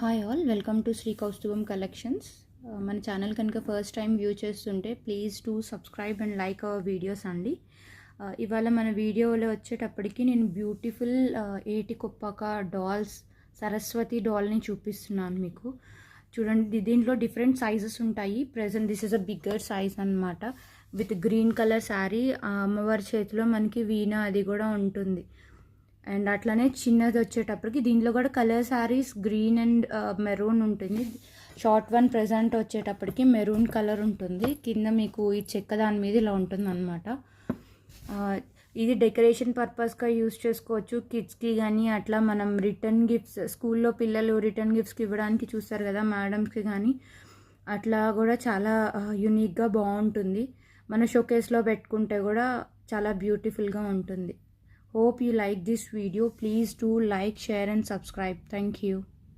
Hi all, welcome to Shri Kaustubham collections. మన channel కనుక first time view చేస్తుంటే please to subscribe and like our videos అండి. ఇవాళ మన వీడియోలో వచ్చేటప్పటికి నేను బ్యూటిఫుల్ ఏటి కొప్పాక డాల్స్ సరస్వతి డాల్ని చూపిస్తున్నాను మీకు. చూడండి, దీంట్లో డిఫరెంట్ సైజెస్ ఉంటాయి. Present this is a bigger size అనమాట. విత్ గ్రీన్ కలర్ శారీ, అమ్మవారి చేతిలో మనకి వీణ అది కూడా ఉంటుంది. అండ్ అట్లనే చిన్నది వచ్చేటప్పటికి దీంట్లో కూడా colour saris green and maroon ఉంటుంది. షార్ట్ వన్ ప్రెజెంట్ వచ్చేటప్పటికి మెరూన్ కలర్ ఉంటుంది. కింద మీకు ఈ చెక్క దాని మీద ఇలా ఉంటుంది అనమాట. ఇది డెకరేషన్ పర్పస్గా యూస్ చేసుకోవచ్చు. కిడ్స్కి కానీ అట్లా మనం రిటర్న్ గిఫ్ట్స్, స్కూల్లో పిల్లలు రిటర్న్ గిఫ్ట్స్కి ఇవ్వడానికి చూస్తారు కదా మేడమ్స్కి, కానీ అట్లా కూడా చాలా యూనిక్గా బాగుంటుంది. మన షోకేస్లో పెట్టుకుంటే కూడా చాలా బ్యూటిఫుల్గా ఉంటుంది. Hope you like this video. Please do like, share and subscribe. Thank you.